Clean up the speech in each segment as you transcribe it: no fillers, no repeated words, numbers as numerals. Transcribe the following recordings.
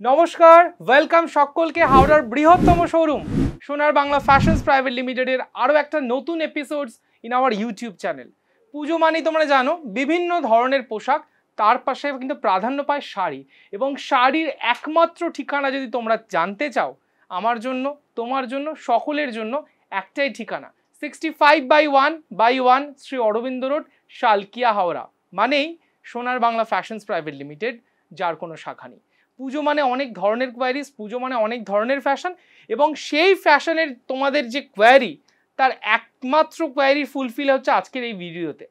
নমস্কার, ওয়েলকাম সকলকে হাওড়ার বৃহত্তম শোরুম সোনার বাংলা ফ্যাশনস প্রাইভেট লিমিটেডের আরও একটা নতুন episodes in our YouTube channel. পুজো মানেই তোমরা জানো বিভিন্ন ধরনের পোশাক, তার পাশে কিন্তু প্রাধান্য পায় শাড়ি, এবং শাড়ির একমাত্র ঠিকানা যদি তোমরা জানতে চাও, আমার জন্য, তোমার জন্য, সকলের জন্য একটাই ঠিকানা, 65/1/1 শ্রী অরবিন্দ রোড, শালকিয়া, হাওড়া। মানেই সোনার বাংলা ফ্যাশনস প্রাইভেট লিমিটেড, যার কোনো শাখা নেই। পুজো মানে অনেক ধরনের কোয়ারিজ, পুজো মানে অনেক ধরনের ফ্যাশন, এবং সেই ফ্যাশনের তোমাদের যে কোয়ারি, তার একমাত্র কোয়ারি ফুলফিল হচ্ছে আজকের এই ভিডিওতে।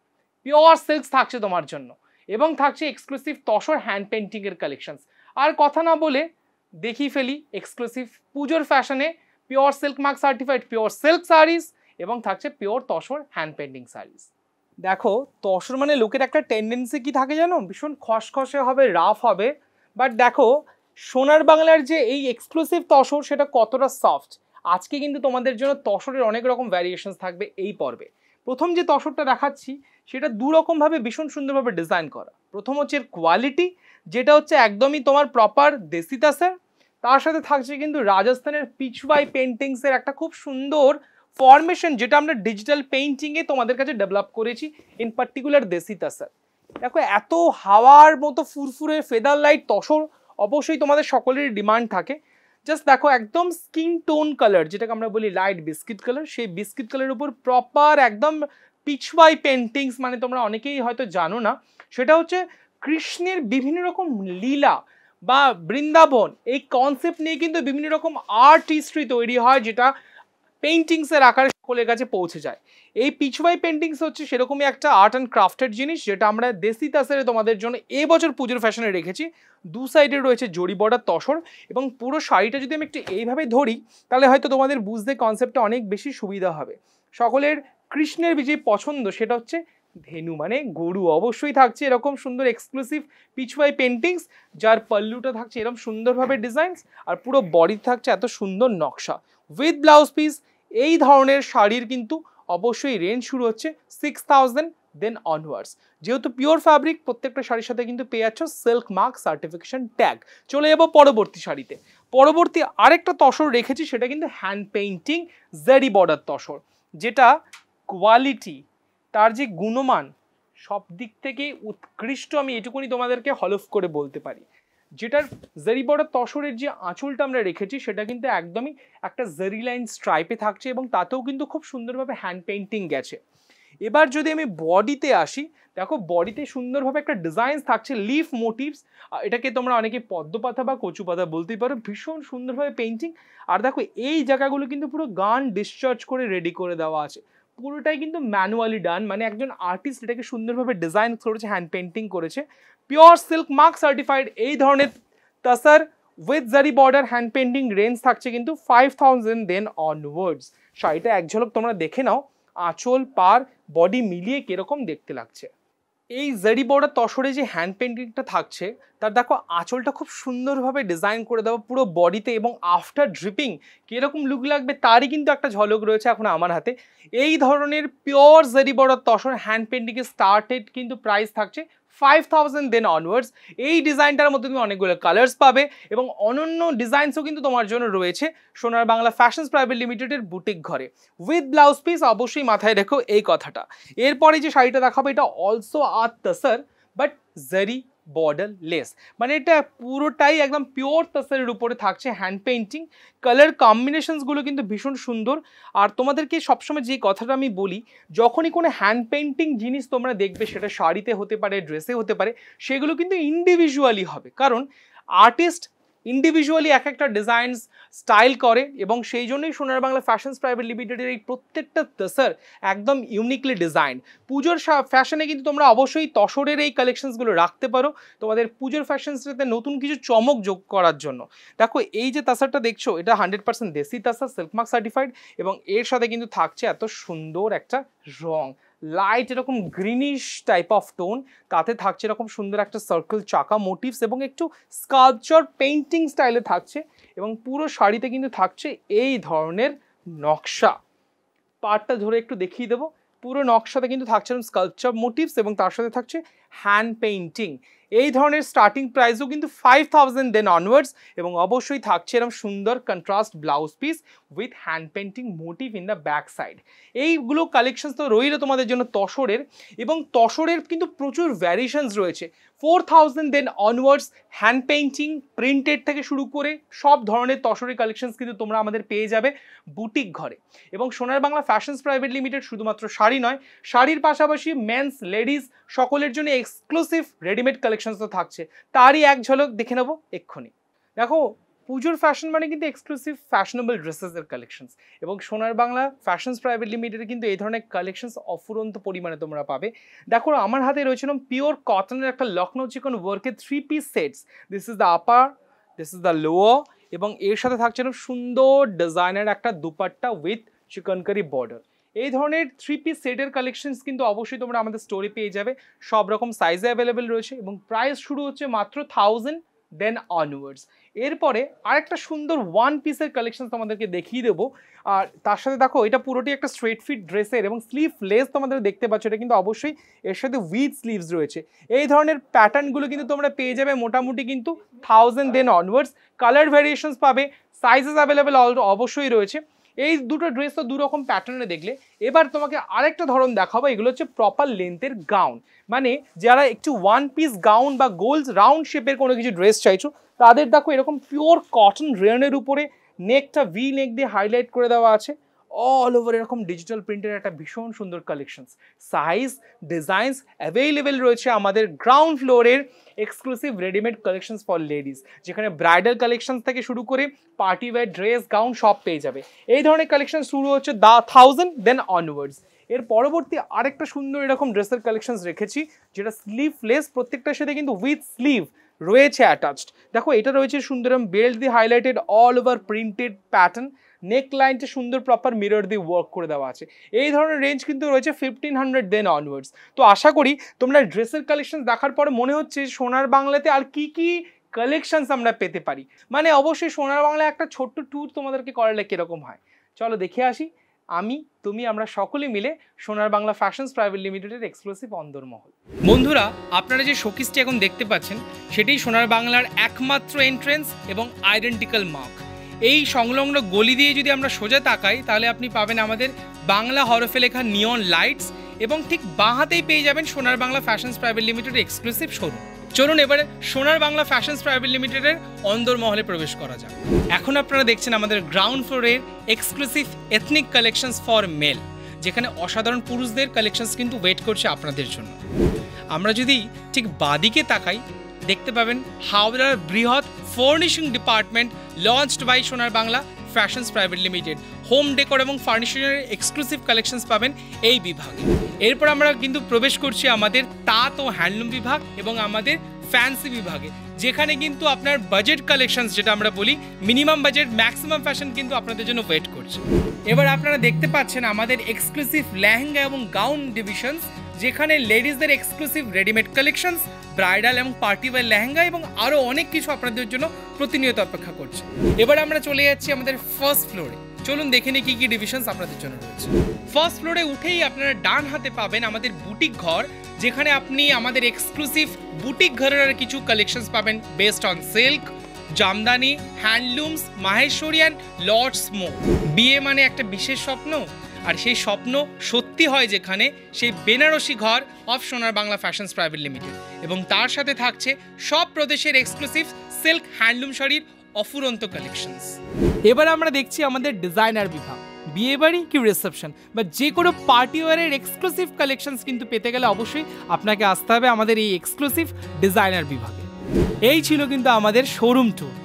পিওর সিল্কস থাকছে তোমার জন্য, এবং থাকছে এক্সক্লুসিভ তসর হ্যান্ড পেন্টিংয়ের কালেকশনস। আর কথা না বলে দেখি ফেলি এক্সক্লুসিভ পুজোর ফ্যাশনে pure silk mark certified pure silk saris, এবং থাকছে pure tussar hand painting saris. দেখো, তসর মানে লোকের একটা টেন্ডেন্সি কি থাকে জানো, ভীষণ খসখসে হবে, রাফ হবে। বাট দেখো সোনার বাংলার যে এই এক্সক্লুসিভ তসর, সেটা কতটা সফট। আজকে কিন্তু তোমাদের জন্য তসরের অনেক রকম ভ্যারিয়েশনস থাকবে এই পর্বে। প্রথম যে তসরটা দেখাচ্ছি সেটা দুরকমভাবে ভীষণ সুন্দরভাবে ডিজাইন করা। প্রথম হচ্ছে এর কোয়ালিটি, যেটা হচ্ছে একদমই তোমার প্রপার দেশি তাসের। তার সাথে থাকছে কিন্তু রাজস্থানের পিচওয়াই পেন্টিংসের একটা খুব সুন্দর ফরমেশন, যেটা আমরা ডিজিটাল পেইন্টিংয়ে তোমাদের কাছে ডেভেলপ করেছি, ইন পার্টিকুলার দেশি তাসের। দেখো এত হাওয়ার মতো ফুরফুরে ফেদার লাইট তসর অবশ্যই তোমাদের সকলেরই ডিমান্ড থাকে। জাস্ট দেখো একদম স্কিন টোন কালার, যেটাকে আমরা বলি লাইট বিস্কিট কালার, সেই বিস্কিট কালারের উপর প্রপার একদম পিচওয়াই পেন্টিংস। মানে তোমরা অনেকেই হয়তো জানো না, সেটা হচ্ছে কৃষ্ণের বিভিন্ন রকম লীলা বা বৃন্দাবন, এই কনসেপ্ট নিয়ে কিন্তু বিভিন্ন রকম আর্ট হিস্ট্রি তৈরি হয়, যেটা পেইন্টিংসের আকারে সকলের কাছে পৌঁছে যায়। এই পিচওয়াই পেইন্টিংস হচ্ছে সেরকমই একটা আর্ট অ্যান্ড ক্রাফটেড জিনিস, যেটা আমরা দেশি তাসেরে তোমাদের জন্য এবছর পুজোর ফ্যাশনে রেখেছি। দু সাইডে রয়েছে জরি বর্ডার তসর, এবং পুরো শাড়িটা যদি আমি একটু এইভাবে ধরি, তাহলে হয়তো তোমাদের বুঝতে কনসেপ্টটা অনেক বেশি সুবিধা হবে। সকলের কৃষ্ণের যে পছন্দ, সেটা হচ্ছে ধেনু মানে গরু, অবশ্যই থাকছে এরকম সুন্দর এক্সক্লুসিভ পিচওয়াই পেইন্টিংস, যার পাল্লুটা থাকছে এরকম সুন্দরভাবে ডিজাইনস, আর পুরো বডি থাকছে এত সুন্দর নকশা উইথ ব্লাউজ পিস। এই ধরনের শাড়ির কিন্তু অবশ্যই রেঞ্জ শুরু হচ্ছে 6000 দেন অনওয়ার্ডস। যেহেতু পিওর ফ্যাব্রিক, প্রত্যেকটা শাড়ির সাথে কিন্তু পেয়ে যাচ্ছ সিল্ক মার্ক সার্টিফিকেশন ট্যাগ। চলে যাবো পরবর্তী শাড়িতে। পরবর্তী আরেকটা তসর রেখেছি, সেটা কিন্তু হ্যান্ড পেইন্টিং জারি বর্ডার তসর, যেটা কোয়ালিটি, তার যে গুণমান, সব দিক থেকে উৎকৃষ্ট। আমি এটুকুনি তোমাদেরকে হলফ করে বলতে পারি। যেটার জারি বর্ডার তসরের যে আঁচলটা আমরা রেখেছি, সেটা কিন্তু একদমই একটা জারি লাইন স্ট্রাইপে থাকছে, এবং তাতেও কিন্তু খুব সুন্দরভাবে হ্যান্ড পেইন্টিং গেছে। এবার যদি আমি বডিতে আসি, দেখো বডিতে সুন্দরভাবে একটা ডিজাইন থাকছে লিফ মোটিভস। এটাকে তোমরা অনেকে পদ্ম পাতা বা কচু পাতা বলতেই পারো। ভীষণ সুন্দরভাবে পেইন্টিং। আর দেখো এই জায়গাগুলো কিন্তু পুরো গান ডিসচার্জ করে রেডি করে দেওয়া আছে। পুরোটাই কিন্তু ম্যানুয়ালি ডান, মানে একজন আর্টিস্ট এটাকে সুন্দরভাবে ডিজাইন করেছে, হ্যান্ড পেইন্টিং করেছে। পিওর সিল্ক মার্ক সার্টিফাইড এই ধরনের তাসার উইথ জারি বর্ডার হ্যান্ড পেইন্টিং রেঞ্জ থাকছে কিন্তু 5000 দেন অনওয়ার্ডস। শাড়িটা এক ঝলক তোমরা দেখে নাও, আঁচল পার বডি মিলিয়ে কিরকম দেখতে লাগছে। এই জারি বর্ডার তসরে যে হ্যান্ড পেইন্টিংটা থাকছে, তার দেখো আঁচলটা খুব সুন্দরভাবে ডিজাইন করে দেওয়া পুরো বডিতে, এবং আফটার ড্রিপিং কীরকম লুক লাগবে তারই কিন্তু একটা ঝলক রয়েছে এখন আমার হাতে। এই ধরনের পিওর জারি বর্ডার তসর হ্যান্ড পেইন্টিংয়ের স্টার্টেড কিন্তু প্রাইস থাকছে 5000 দেন অনওয়ার্ডস। এই ডিজাইনটার মধ্যে তুমি অনেকগুলো কালার্স পাবে, এবং অনন্য ডিজাইনসও কিন্তু তোমার জন্য রয়েছে সোনার বাংলা ফ্যাশনস প্রাইভেট লিমিটেডের বুটিক ঘরে উইথ ব্লাউজ পিস। অবশ্যই মাথায় রেখো এই কথাটা। এরপরে যে শাড়িটা দেখাবো, এটা অলসো আর্ট তাসার বাট জারি বর্ডার লেস, মানে এটা পুরোটাই একদম পিওর তাসারের উপরে থাকছে হ্যান্ড পেইন্টিং। কালার কম্বিনেশনসগুলো কিন্তু ভীষণ সুন্দর। আর তোমাদেরকে সবসময় যে কথাটা আমি বলি, যখনই কোনো হ্যান্ড পেইন্টিং জিনিস তোমরা দেখবে, সেটা শাড়িতে হতে পারে, ড্রেসে হতে পারে, সেগুলো কিন্তু ইন্ডিভিজুয়ালি হবে, কারণ আর্টিস্ট ইন্ডিভিজুয়ালি এক একটা ডিজাইনস স্টাইল করে, এবং সেই জন্যই সোনার বাংলা ফ্যাশনস প্রাইভেট লিমিটেডের এই প্রত্যেকটা তাসার একদম ইউনিকলি ডিজাইন। পুজোর ফ্যাশনে কিন্তু তোমরা অবশ্যই তসরের এই কালেকশনসগুলো রাখতে পারো তোমাদের পুজোর ফ্যাশনসটাতে নতুন কিছু চমক যোগ করার জন্য। দেখো এই যে তাসারটা দেখছো, এটা 100% দেশি তাসা, সিল্ক মার্ক সার্টিফাইড, এবং এর সাথে কিন্তু থাকছে এত সুন্দর একটা রং, লাইট এরকম গ্রিনিশ টাইপ অফ টোন, তাতে থাকছে এরকম সুন্দর একটা সার্কেল চাকা মোটিভস, এবং একটু স্কাল্পচার পেইন্টিং স্টাইলে থাকছে, এবং পুরো শাড়িতে কিন্তু থাকছে এই ধরনের নকশা। পার্টটা ধরে একটু দেখিয়ে দেবো, পুরো নকশাতে কিন্তু থাকছে স্কাল্পচার মোটিভস, এবং তার সাথে থাকছে হ্যান্ড পেইন্টিং। এই ধরনের স্টার্টিং প্রাইসও কিন্তু 5000 দেন অনওয়ার্ডস, এবং অবশ্যই থাকছে এরকম সুন্দর contrast blouse piece with hand painting motif in the back side. এইগুলো কালেকশনস তো রইল তোমাদের জন্য তসরের, এবং তসরের কিন্তু প্রচুর ভ্যারিয়েশনস রয়েছে। 4000 then onwards hand painting printed থেকে শুরু করে সব ধরনের তসরের কালেকশনস কিন্তু তোমরা আমাদের পেয়ে যাবে বুটিক ঘরে। এবং সোনার বাংলা ফ্যাশনস প্রাইভেট লিমিটেড শুধুমাত্র শাড়ি নয়, শাড়ির পাশাপাশি মেন্স লেডিস সকলের জন্য এক্সক্লুসিভ রেডিমেড কালেকশনস তো থাকছে। তারই এক ঝলক দেখে নেবো এক্ষুনি। দেখো, পুজোর ফ্যাশন মানে কিন্তু এক্সক্লুসিভ ফ্যাশনেবল ড্রেসেসের কালেকশনস, এবং সোনার বাংলা ফ্যাশনস প্রাইভেট লিমিটেডে কিন্তু এই ধরনের কালেকশনস অফুরন্ত পরিমাণে তোমরা পাবে। দেখো, আমার হাতে রয়েছে পিওর কটনের একটা লখনৌ চিকন ওয়ার্কের 3 piece sets. This is the upper, this is the lower, এবং এর সাথে থাকছে সুন্দর ডিজাইনের একটা দুপাট্টা উইথ চিকনকারি বর্ডার। এই ধরনের 3 পিস সেটের কালেকশনস কিন্তু অবশ্যই তোমরা আমাদের স্টোরে পেয়ে যাবে। সব রকম সাইজে অ্যাভেলেবেল রয়েছে, এবং প্রাইস শুরু হচ্ছে মাত্র 1000 দেন অনওয়ার্ডস। এরপরে আরেকটা সুন্দর ওয়ান পিসের কালেকশন তোমাদেরকে দেখিয়ে দেবো। আর তার সাথে দেখো, এটা পুরোটি একটা স্ট্রেট ফিট ড্রেসের, এবং স্লিভলেস তোমাদের দেখতে পাচ্ছ, এটা কিন্তু অবশ্যই এর সাথে উইথ স্লিভস রয়েছে। এই ধরনের প্যাটার্নগুলো কিন্তু তোমরা পেয়ে যাবে মোটামুটি কিন্তু 1000 দেন অনওয়ার্ডস। কালার ভ্যারিয়েশনস পাবে, সাইজেস অ্যাভেলেবেল অবশ্যই রয়েছে। এই দুটো ড্রেস তো দুরকম প্যাটার্নে দেখলে, এবার তোমাকে আরেকটা ধরন দেখাবো। এগুলো হচ্ছে প্রপার লেন্থের গাউন, মানে যারা একটু ওয়ান পিস গাউন বা গোল রাউন্ড শেপের কোনো কিছু ড্রেস চাইছো, তাদের দেখো এরকম পিওর কটন রেয়নের উপরে নেকটা ভি নেক দিয়ে হাইলাইট করে দেওয়া আছে। অল ওভার এরকম ডিজিটাল প্রিন্টের একটা ভীষণ সুন্দর কালেকশনস। সাইজ ডিজাইনস অ্যাভেলেবেল রয়েছে আমাদের গ্রাউন্ড ফ্লোরের exclusive readymade collections for ladies, যেখানে ব্রাইডাল কালেকশনস থেকে শুরু করে পার্টি ওয়্যার ড্রেস গাউন সব পেয়ে যাবে। এই ধরনের কালেকশন শুরু হচ্ছে 1000 দেন অনওয়ার্ডস। এর পরবর্তী আরেকটা সুন্দর এরকম ড্রেসের কালেকশনস রেখেছি, যেটা স্লিভলেস, প্রত্যেকটার সাথে কিন্তু উইথ স্লিভ রয়েছে অ্যাটাচড। দেখো, এটা রয়েছে সুন্দরম বেল্ট দিয়ে highlighted all over printed pattern, neck লাইনটা সুন্দর প্রপার মিরর দিয়ে ওয়ার্ক করে দেওয়া আছে। এই ধরনের রেঞ্জ কিন্তু রয়েছে 1500 দেন অনওয়ার্ডস। তো আশা করি তোমরা ড্রেসের কালেকশন দেখার পরে মনে হচ্ছে সোনার বাংলাতে আর কি কি কালেকশনস আমরা পেতে পারি। মানে অবশ্যই সোনার বাংলা একটা ছোট্ট ট্যুর তোমাদেরকে করালে কীরকম হয়, চলো দেখে আসি। আমি, তুমি, আমরা সকলে মিলে সোনার বাংলা ফ্যাশনস প্রাইভেট লিমিটেডের এক্সক্লুসিভ অন্দরমহল। বন্ধুরা, আপনারা যে শোকেসটি এখন দেখতে পাচ্ছেন, সেটাই সোনার বাংলার একমাত্র এন্ট্রেন্স এবং আইডেন্টিক্যাল মার্ক। এই সংলগ্ন গলি দিয়ে যদি আমরা সোজা তাকাই, তাহলে আপনি পাবেন আমাদের বাংলা হরফে লেখা নিয়ন লাইটস, এবং ঠিক বাঁ হাতেই পেয়ে যাবেন সোনার বাংলা ফ্যাশনস প্রাইভেট লিমিটেডের এক্সক্লুসিভ শোরুম। চলুন এবারে সোনার বাংলা ফ্যাশনস প্রাইভেট লিমিটেডের অন্দরমহলে প্রবেশ করা যাক। এখন আপনারা দেখছেন আমাদের গ্রাউন্ড ফ্লোরের exclusive ethnic collections for mail, যেখানে অসাধারণ পুরুষদের কালেকশনস কিন্তু ওয়েট করছে আপনাদের জন্য। আমরা যদি ঠিক বাদিকে তাকাই, দেখতে পাবেন হাওড়ার বৃহৎ ফার্নিশিং ডিপার্টমেন্ট লঞ্চড বাই সোনার Bangla fashions private limited. Home decor এবং ফার্নিচারের এক্সক্লুসিভ কালেকশনস পাবেন এই বিভাগে। এরপর আমরা কিন্তু প্রবেশ করছি আমাদের তাঁত ও হ্যান্ডলুম বিভাগ এবং আমাদের ফ্যান্সি বিভাগে, যেখানে কিন্তু আপনার বাজেট কালেকশনস, যেটা আমরা বলি মিনিমাম বাজেট ম্যাক্সিমাম ফ্যাশন, কিন্তু আপনাদের জন্য ওয়েট করছে। এবার আপনারা দেখতে পাচ্ছেন আমাদের এক্সক্লুসিভ লেহেঙ্গা এবং গাউন ডিভিশনস, যেখানে লেডিসদের এক্সক্লুসিভ রেডিমেড কালেকশনস, ব্রাইডাল এবং পার্টি ওয়্যার লেহেঙ্গা এবং আরও অনেক কিছু আপনাদের জন্য প্রতিনিয়ত অপেক্ষা করছে। এবার আমরা চলে যাচ্ছি আমাদের ফার্স্ট ফ্লোরে। চলুন দেখে নিই কী কী ডিভিশনস আপনাদের জন্য রয়েছে। ফার্স্ট ফ্লোরে উঠেই আপনারা ডান হাতে পাবেন আমাদের বুটিক ঘর, যেখানে আপনি আমাদের এক্সক্লুসিভ বুটিক ঘরের কিছু কালেকশনস পাবেন based on silk, jamdani, handlooms, Maheshwari and lots more. বিয়ে মানে একটা বিশেষ স্বপ্ন, আর সেই স্বপ্ন সত্যি হয় যেখানে, সেই বেনারসি ঘর অফ সোনার বাংলা ফ্যাশনস প্রাইভেট লিমিটেড, এবং তার সাথে থাকছে সব প্রদেশের এক্সক্লুসিভ সিল্ক হ্যান্ডলুম শাড়ির অফুরন্ত কালেকশনস। এবার আমরা দেখছি আমাদের ডিজাইনার বিভাগ। বিয়েবাড়ি কি রিসেপশন বা যে কোনো পার্টি ওয়ারের এক্সক্লুসিভ কালেকশনস কিন্তু পেতে গেলে অবশ্যই আপনাকে আসতে হবে আমাদের এই এক্সক্লুসিভ ডিজাইনার বিভাগে। এই ছিল কিন্তু আমাদের শোরুম ট্যুর।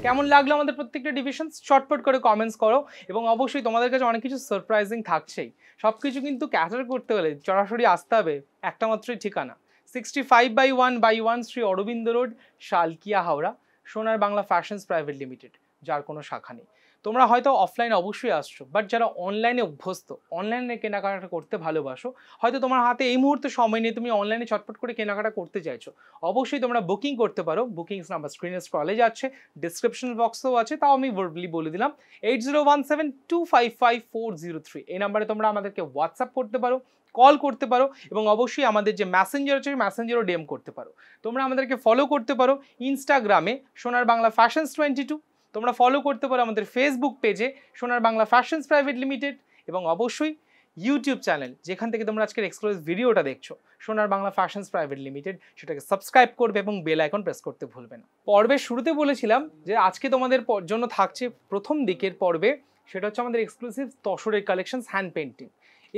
কেমন লাগলো আমাদের প্রত্যেকটা ডিভিশন, চটপট করে কমেন্টস করো, এবং অবশ্যই তোমাদের কাছে অনেক কিছু সারপ্রাইজিং থাকছেই। সব কিছু কিন্তু ক্যাটার করতে হলে সরাসরি আসতে হবে একটা মাত্রই ঠিকানা, 65/1/1 শ্রী অরবিন্দ রোড, শালকিয়া, হাওড়া, সোনার বাংলা ফ্যাশনস প্রাইভেট লিমিটেড, যার কোনো শাখা নেই। তোমরা হয়তো অফলাইনে অবশ্যই আসছো, বাট যারা অনলাইনে অভ্যস্ত, অনলাইনে কেনাকাটা করতে ভালোবাসো, হয়তো তোমার হাতে এই মুহূর্তে সময় নেই, তুমি অনলাইনে চটপট করে কেনাকাটা করতে চাইছো, অবশ্যই তোমরা বুকিং করতে পারো। বুকিংস নাম্বার স্ক্রিনে স্ক্রলে যাচ্ছে, ডিসক্রিপশন বক্সেও আছে, তাও আমি ভার্বলি বলে দিলাম 8017255403। এই নাম্বারে তোমরা আমাদেরকে হোয়াটসঅ্যাপ করতে পারো, কল করতে পারো, এবং অবশ্যই আমাদের যে মেসেঞ্জার আছে মেসেঞ্জারও ডিএম করতে পারো। তোমরা আমাদেরকে ফলো করতে পারো ইনস্টাগ্রামে সোনার বাংলা ফ্যাশনস 22, তোমরা ফলো করতে পারো আমাদের ফেসবুক পেজে সোনার বাংলা ফ্যাশনস প্রাইভেট লিমিটেড, এবং অবশ্যই ইউটিউব চ্যানেল যেখান থেকে তোমরা আজকের এক্সক্লুসিভ ভিডিওটা দেখছো সোনার বাংলা ফ্যাশনস প্রাইভেট লিমিটেড, সেটাকে সাবস্ক্রাইব করবে এবং বেল আইকন প্রেস করতে ভুলবে না। পর্বের শুরুতে বলেছিলাম যে আজকে তোমাদের জন্য থাকছে প্রথম দিকের পর্বে, সেটা হচ্ছে আমাদের এক্সক্লুসিভ তসরের কালেকশনস হ্যান্ড পেন্টিং।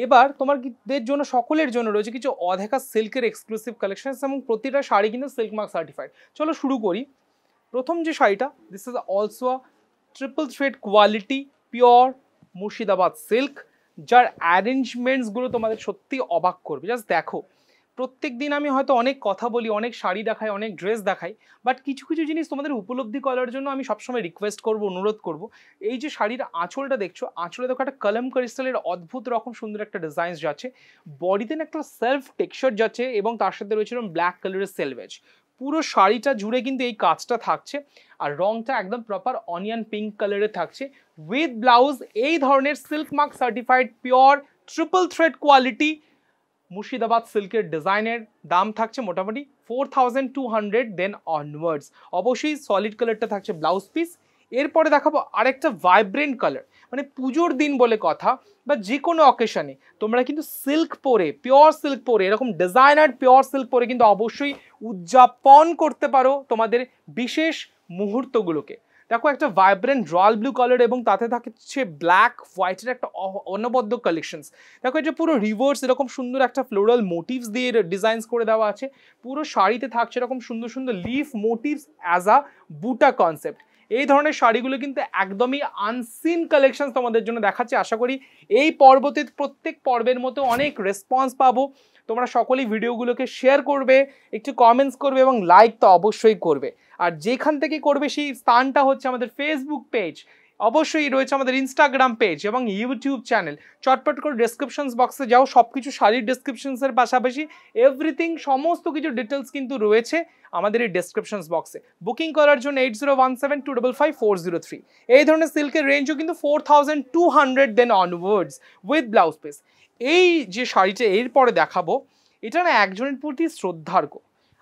এবার তোমাদের জন্য সকলের জন্য রয়েছে কিছু অধেকা সিল্কের এক্সক্লুসিভ কালেকশনস, এবং প্রতিটা শাড়ি কিন্তু সিল্ক মার্ক সার্টিফাইড। চলো শুরু করি। প্রথম যে শাড়িটা, this is also a triple thread quality pure Murshidabad silk, যার অ্যারেঞ্জমেন্টসগুলো তোমাদের সত্যি অবাক করবে। জাস্ট দেখো, প্রত্যেক দিন আমি হয়তো অনেক কথা বলি, অনেক শাড়ি দেখাই, অনেক ড্রেস দেখাই, বাট কিছু কিছু জিনিস তোমাদের উপলব্ধি করার জন্য আমি সবসময় রিকোয়েস্ট করবো, অনুরোধ করবো। এই যে শাড়ির আঁচলটা দেখছো, আঁচলে দেখো একটা কলম ক্রিস্টালের অদ্ভুত রকম সুন্দর একটা ডিজাইন যাচ্ছে, বডিতে একটা সেলফ টেক্সচার যাচ্ছে, এবং তার সাথে রয়েছে ব্ল্যাক কালারের সেলভেজ। পুরো শাড়িটা জুড়ে কিন্তু এই কাজটা থাকছে, আর রংটা একদম প্রপার অনিয়ন পিঙ্ক কালারে থাকছে উইথ ব্লাউজ। এই ধরনের silk mark certified pure triple thread quality Murshidabad সিল্কের ডিজাইনের দাম থাকছে মোটামুটি 4200 দেন অনওয়ার্ডস। অবশ্যই সলিড কালারটা থাকছে ব্লাউজ পিস। এরপরে দেখাবো আরেকটা ভাইব্রেন্ট কালার, মানে পুজোর দিন বলে কথা, বা যে কোনো অকেশনে তোমরা কিন্তু সিল্ক পরে, পিওর সিল্ক পরে, এরকম ডিজাইনার পিওর সিল্ক পরে কিন্তু অবশ্যই উদযাপন করতে পারো তোমাদের বিশেষ মুহূর্তগুলোকে। দেখো একটা ভাইব্রেন্ট রয়্যাল ব্লু কালার, এবং তাতে থাকছে ব্ল্যাক হোয়াইটের একটা অনবদ্য কালেকশনস। দেখো এটা পুরো রিভার্স এরকম সুন্দর একটা ফ্লোরাল মোটিভস দিয়ে ডিজাইনস করে দেওয়া আছে। পুরো শাড়িতে থাকছে এরকম সুন্দর সুন্দর লিফ মোটিভস অ্যাজ আ বুটা কনসেপ্ট। এই ধরনের শাড়িগুলো কিন্তু একদমই আনসিন কালেকশনস তোমাদের জন্য দেখাচ্ছে। আশা করি এই পর্বতে প্রত্যেক পর্বের মতো অনেক রেসপন্স পাবো। তোমরা সকলেই ভিডিওগুলোকে শেয়ার করবে, একটু কমেন্টস করবে, এবং লাইক তো অবশ্যই করবে। আর যেখান থেকে করবে সেই স্থানটা হচ্ছে আমাদের ফেসবুক পেজ, অবশ্যই রয়েছে আমাদের ইনস্টাগ্রাম পেজ এবং ইউটিউব চ্যানেল। চটপট করে ডেসক্রিপশনস বক্সে যাও, সব কিছু শাড়ির ডেসক্রিপশনসের পাশাপাশি এভরিথিং সমস্ত কিছু ডিটেলস কিন্তু রয়েছে আমাদের এই ডেসক্রিপশনস বক্সে। বুকিং করার জন্য 8017255403। এই ধরনের সিল্কের রেঞ্জও কিন্তু 4200 then onwards with blouse piece. এই যে শাড়িটা এরপরে দেখাবো, এটা না একজনের প্রতি শ্রদ্ধার্ঘ।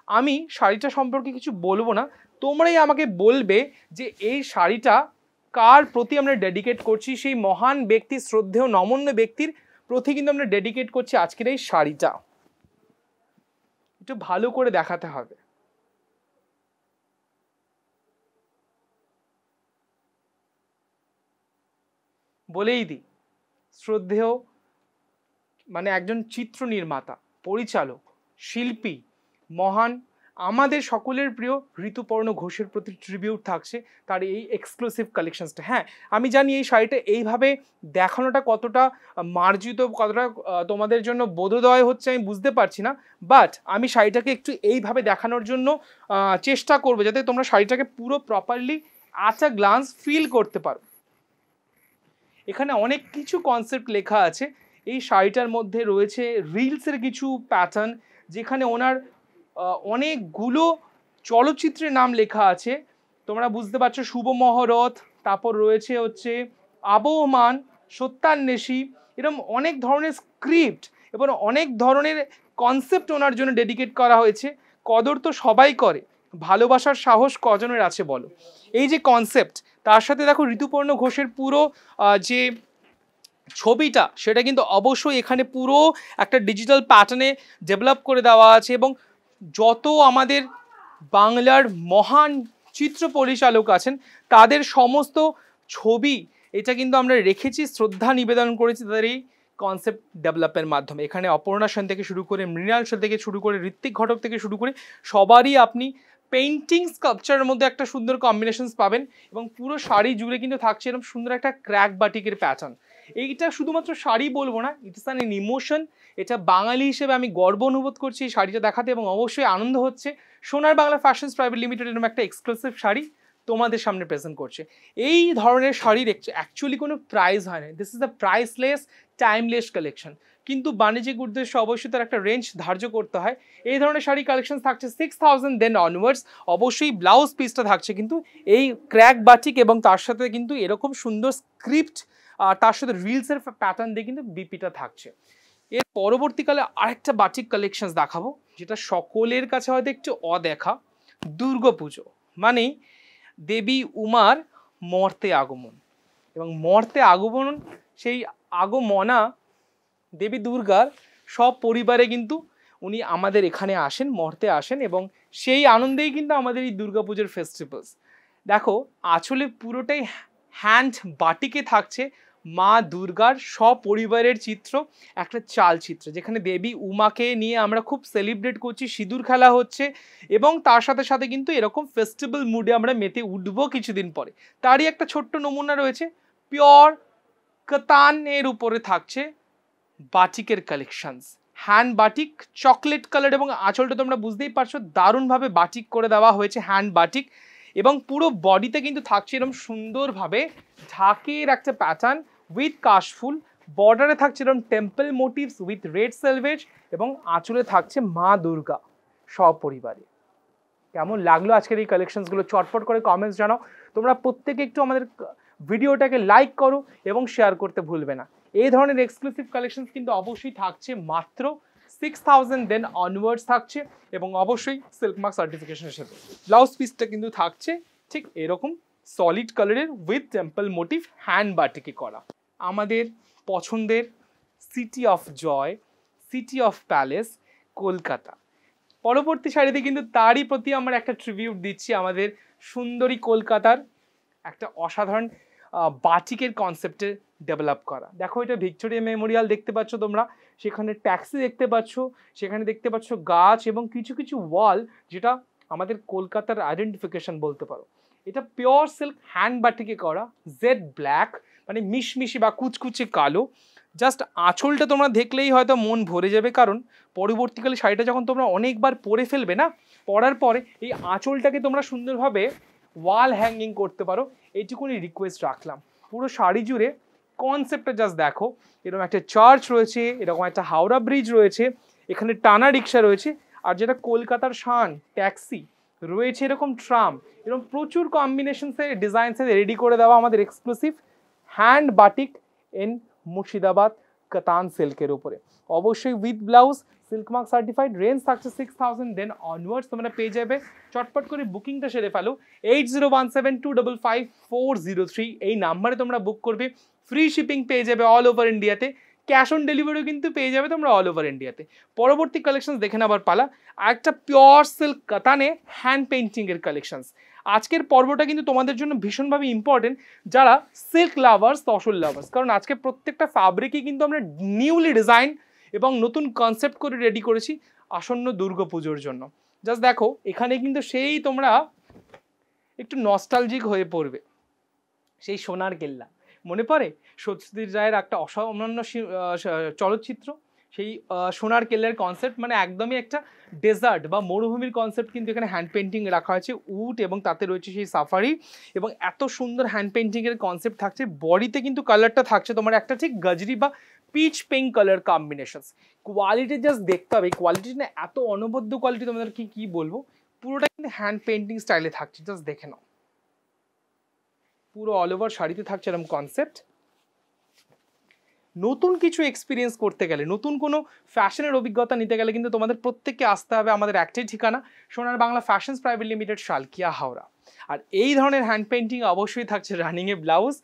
আমি শাড়িটা সম্পর্কে কিছু বলবো না, তোমরাই আমাকে বলবে যে এই শাড়িটা কার প্রতি আমরা ডেডিকেট করছি। সেই মহান ব্যক্তি, শ্রদ্ধেয় নমন্য ব্যক্তির প্রতি কিন্তু আমরা ডেডিকেট করছি আজকের এই শাড়িটা। একটু ভালো করে দেখাতে হবে। বলেই দিই, শ্রদ্ধেয় মানে একজন চিত্র নির্মাতা, পরিচালক, শিল্পী, মহান, আমাদের সকলের প্রিয় ঋতুপর্ণ ঘোষের প্রতি ট্রিবিউট থাকছে তার এই এক্সক্লুসিভ কালেকশনসটা। হ্যাঁ, আমি জানি এই শাড়িটা এইভাবে দেখানোটা কতটা মার্জিত, কতটা তোমাদের জন্য বোধোদয় হচ্ছে আমি বুঝতে পারছি না, বাট আমি শাড়িটাকে একটু এইভাবে দেখানোর জন্য চেষ্টা করবো, যাতে তোমরা শাড়িটাকে পুরো properly at a glance feel করতে পারো। এখানে অনেক কিছু কনসেপ্ট লেখা আছে। এই শাড়িটার মধ্যে রয়েছে রিলসের কিছু প্যাটার্ন, যেখানে ওনার অনেকগুলো চলচ্চিত্রের নাম লেখা আছে। তোমরা বুঝতে পারছো, শুভ মহরত, তারপর রয়েছে হচ্ছে আবহমান, সত্যান্বেষী, এরকম অনেক ধরনের স্ক্রিপ্ট এবং অনেক ধরনের কনসেপ্ট ওনার জন্য ডেডিকেট করা হয়েছে। কদর তো সবাই করে, ভালোবাসার সাহস কজনের আছে বলো, এই যে কনসেপ্ট। তার সাথে দেখো ঋতুপর্ণ ঘোষের পুরো যে ছবিটা, সেটা কিন্তু অবশ্যই এখানে পুরো একটা ডিজিটাল প্যাটার্নে ডেভেলপ করে দেওয়া আছে, এবং যত আমাদের বাংলার মহান চিত্র পরিচালক আছেন তাদের সমস্ত ছবি এটা কিন্তু আমরা রেখেছি, শ্রদ্ধা নিবেদন করেছি তাদের এই কনসেপ্ট ডেভেলপের মাধ্যমে। এখানে অপর্ণা সেন থেকে শুরু করে, মৃণাল সেন থেকে শুরু করে, ঋত্বিক ঘটক থেকে শুরু করে সবারই আপনি পেইন্টিং স্কাল্পচারের মধ্যে একটা সুন্দর কম্বিনেশনস পাবেন, এবং পুরো শাড়ি জুড়ে কিন্তু থাকছে এরকম সুন্দর একটা ক্র্যাক বাটিকের প্যাটার্ন। এইটা শুধুমাত্র শাড়ি বলবো না, ইটস অ্যান ইমোশন। এটা বাঙালি হিসেবে আমি গর্ব অনুভব করছি এই শাড়িটা দেখাতে, এবং অবশ্যই আনন্দ হচ্ছে সোনার বাংলা ফ্যাশনস প্রাইভেট লিমিটেড এরকম একটা এক্সক্লুসিভ শাড়ি তোমাদের সামনে প্রেজেন্ট করছে। এই ধরনের শাড়ির অ্যাকচুয়ালি কোনো প্রাইস হয় না, this is the priceless timeless collection. কিন্তু বাণিজ্যিক উদ্দেশ্যে অবশ্যই তার একটা রেঞ্জ ধার্য করতে হয়। এই ধরনের শাড়ি কালেকশন থাকছে 6000 দেন অনওয়ার্ডস। অবশ্যই ব্লাউজ পিসটা থাকছে কিন্তু এই ক্র্যাক বাটিক এবং তার সাথে কিন্তু এরকম সুন্দর স্ক্রিপ্ট আর তার সাথে রিলসের প্যাটার্ন দিয়ে কিন্তু বিপিটা থাকছে। এর পরবর্তীকালে আরেকটা বাটিক কালেকশন দেখাবো যেটা সকলের কাছে হয়তো একটু অদেখা। দুর্গাপুজো মানেই দেবী উমার মর্তে আগমন, এবং মর্তে আগমন সেই আগমনা দেবী দুর্গার সব পরিবারে কিন্তু উনি আমাদের এখানে আসেন, মর্তে আসেন, এবং সেই আনন্দেই কিন্তু আমাদের এই দুর্গাপুজোর ফেস্টিভ্যালস। দেখো আঁচলে পুরোটাই হ্যান্ড বাটিকে থাকছে মা দুর্গার সপরিবারের চিত্র, একটা চালচিত্র যেখানে দেবী উমাকে নিয়ে আমরা খুব সেলিব্রেট করছি, সিঁদুর খেলা হচ্ছে, এবং তার সাথে সাথে কিন্তু এরকম ফেস্টিভ্যাল মুডে আমরা মেতে উঠবো কিছুদিন পরে। তারই একটা ছোট্ট নমুনা রয়েছে, পিওর কাতানের উপরে থাকছে বাটিকের collections, hand batik, chocolate colour, এবং আঁচলটা তোমরা বুঝতেই পারছো দারুণভাবে বাটিক করে দেওয়া হয়েছে, হ্যান্ড বাটিক, এবং পুরো বডিতে কিন্তু থাকছে এরকম সুন্দরভাবে ঢাকের একটা প্যাটার্ন উইথ কাশফুল, বর্ডারে থাকছে এরকম টেম্পল মোটিভস উইথ রেড সেলভেজ, এবং আঁচলে থাকছে মা দুর্গা সপরিবারে। কেমন লাগলো আজকের এই কালেকশনসগুলো? চটপট করে কমেন্টস জানাও। তোমরা প্রত্যেকে একটু আমাদের ভিডিওটাকে লাইক করো এবং শেয়ার করতে ভুলবে না। এই ধরনের এক্সক্লুসিভ কালেকশনস কিন্তু অবশ্যই থাকছে মাত্র 6000 দেন অনওয়ার্ডস থাকছে, এবং অবশ্যই সিল্ক মার্ক সার্টিফিকেশনের সাথে। ব্লাউজ পিসটা কিন্তু থাকছে ঠিক এরকম সলিড কালারের উইথ টেম্পল মোটিভ, হ্যান্ড বাটিকে করা। আমাদের পছন্দের city of joy, city of palace, Kolkata. পরবর্তী শাড়িতে কিন্তু তারই প্রতি আমরা একটা ট্রিবিউট দিচ্ছি, আমাদের সুন্দরী কলকাতার একটা অসাধারণ বাটিকের কনসেপ্টে ডেভেলপ করা। দেখো এটা ভিক্টোরিয়া মেমোরিয়াল দেখতে পাচ্ছ তোমরা, সেখানে ট্যাক্সি দেখতে পাচ্ছ, সেখানে দেখতে পাচ্ছ গাছ এবং কিছু কিছু ওয়াল, যেটা আমাদের কলকাতার আইডেন্টিফিকেশন বলতে পারো। এটা পিওর সিল্ক হ্যান্ড বাটিকে করা, জেড ব্ল্যাক মানে মিশমিশি বা কুচকুচে কালো। জাস্ট আঁচলটা তোমরা দেখলেই হয়তো মন ভরে যাবে, কারণ পরবর্তীকালে শাড়িটা যখন তোমরা অনেকবার পরে ফেলবে না, পরার পরে এই আঁচলটাকে তোমরা সুন্দরভাবে ওয়াল হ্যাঙ্গিং করতে পারো, এইটুকুনি রিকোয়েস্ট রাখলাম। পুরো শাড়ি জুড়ে কনসেপ্টটা জাস্ট দেখো, এরকম একটা চার্চ রয়েছে, এরকম একটা হাওড়া ব্রিজ রয়েছে, এখানে টানা রিক্সা রয়েছে, আর যেটা কলকাতার শান ট্যাক্সি রয়েছে, এরকম ট্রাম, এরকম প্রচুর কম্বিনেশনসে ডিজাইনসে রেডি করে দেওয়া আমাদের exclusive hand batik in Murshidabad কাতান সিল্কের উপরে, অবশ্যই with blouse, silk mark certified. Range থাকছে 6000 দেন অনওয়ার্ডস। তোমরা পেয়ে যাবে, চটপট করে বুকিংটা সেরে ফেলো। 8017255403 এই নাম্বারে তোমরা বুক করবে। ফ্রি শিপিং পেয়ে যাবে অল ওভার ইন্ডিয়াতে, ক্যাশ অন ডেলিভারিও কিন্তু পেয়ে যাবে তোমরা অল ওভার ইন্ডিয়াতে। পরবর্তী কালেকশন দেখে নেবার পালা, একটা পিওর সিল্ক কাতানে হ্যান্ড পেইন্টিংয়ের কালেকশনস। আজকের পর্বটা কিন্তু তোমাদের জন্য ভীষণভাবে ইম্পর্টেন্ট, যারা সিল্ক লাভার্স, তসর লাভার্স, কারণ আজকে প্রত্যেকটা ফ্যাব্রিকই কিন্তু আমরা নিউলি ডিজাইন এবং নতুন কনসেপ্ট করে রেডি করেছি আসন্ন দুর্গাপুজোর জন্য। জাস্ট দেখো এখানে কিন্তু সেই তোমরা একটু নস্টালজিক হয়ে পড়বে, সেই সোনার কেল্লা মনে পড়ে সত্যজিৎ রায়ের একটা অসামান্য চলচ্চিত্র, সেই সোনার কেল্লার কনসেপ্ট, মানে একদমই একটা ডেজার্ট বা মরুভূমির কনসেপ্ট কিন্তু এখানে হ্যান্ড পেন্টিং রাখা হয়েছে, উট এবং তাতে রয়েছে সেই সাফারি, এবং এত সুন্দর হ্যান্ড পেন্টিংয়ের কনসেপ্ট থাকছে। বডিতে কিন্তু কালারটা থাকছে তোমার একটা ঠিক গজরি বা pitch pink colour combinations. Quality just দেখতে হবে, কোয়ালিটি না এত অনবদ্য কোয়ালিটি, তোমাদের কি বলবো, পুরোটা কিন্তু হ্যান্ড পেন্টিং স্টাইলে থাকছে, জাস্ট দেখে নাও। পুরো অল ওভার শাড়িতে থাকছে এরকম কনসেপ্ট। নতুন কিছু এক্সপিরিয়েন্স করতে গেলে, নতুন কোনো ফ্যাশনের অভিজ্ঞতা নিতে গেলে কিন্তু তোমাদের প্রত্যেককে আসতে হবে আমাদের একটাই ঠিকানা, Sonar Bangla fashions private limited, Salkia, Howrah. আর এই ধরনের হ্যান্ড পেন্টিং অবশ্যই থাকছে রানিংয়ে ব্লাউজ।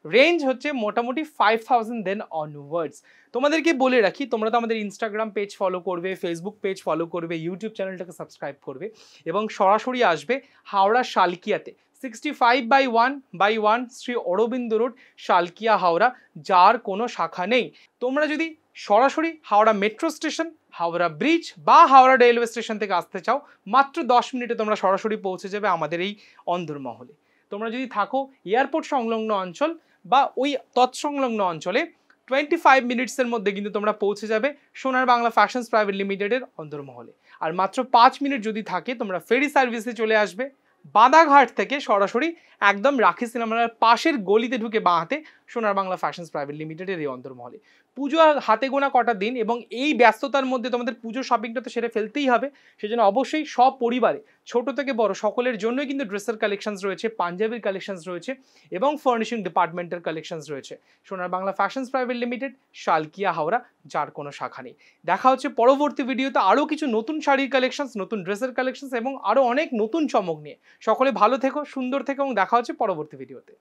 রেঞ্জ হচ্ছে মোটামুটি 5000 দেন অনওয়ার্ডস। তোমাদেরকে বলে রাখি, তোমরা তো আমাদের ইনস্টাগ্রাম পেজ ফলো করবে, ফেসবুক পেজ ফলো করবে, ইউটিউব চ্যানেলটাকে সাবস্ক্রাইব করবে, এবং সরাসরি আসবে হাওড়া শালকিয়াতে 65/1/1 শ্রী অরবিন্দ রোড, শালকিয়া, হাওড়া, যার কোনো শাখা নেই। তোমরা যদি সরাসরি Howrah metro station, Howrah bridge বা হাওড়া রেলওয়ে স্টেশন থেকে আসতে চাও, মাত্র 10 মিনিটে তোমরা সরাসরি পৌঁছে যাবে আমাদের এই অন্দরমহলে। তোমরা যদি থাকো এয়ারপোর্ট সংলগ্ন অঞ্চল বা ওই তৎসংলগ্ন অঞ্চলে, 25 মিনিটসের মধ্যে কিন্তু তোমরা পৌঁছে যাবে সোনার বাংলা ফ্যাশনস প্রাইভেট লিমিটেডের অন্দরমহলে। আর মাত্র 5 মিনিট যদি থাকে, তোমরা ফেরি সার্ভিসে চলে আসবে বাদাঘাট থেকে সরাসরি একদম রাখি সিনেমার পাশের গলিতে ঢুকে বাঁ হাতে সোনার বাংলা ফ্যাশনস প্রাইভেট লিমিটেডের এই অন্তর্মহলে। পুজো আর হাতে গোনা কটা দিন এবং এই ব্যস্ততার মধ্যে তোমাদের পুজো শপিংটা তো সেরে ফেলতেই হবে। সেজন্য অবশ্যই সব পরিবারে ছোট থেকে বড় সকলের জন্যই কিন্তু ড্রেসের কালেকশনস রয়েছে, পাঞ্জাবির কালেকশনস রয়েছে এবং ফার্নিশিং ডিপার্টমেন্টের কালেকশনস রয়েছে। সোনার Bangla fashions private limited, Salkia, Howrah, যার কোনো শাখা নেই। দেখা হচ্ছে পরবর্তী ভিডিওতে আরও কিছু নতুন শাড়ির কালেকশনস, নতুন ড্রেসের কালেকশনস এবং আরও অনেক নতুন চমক নিয়ে। সকলে ভালো থেকো, সুন্দর থেকো এবং দেখা হচ্ছে পরবর্তী ভিডিওতে।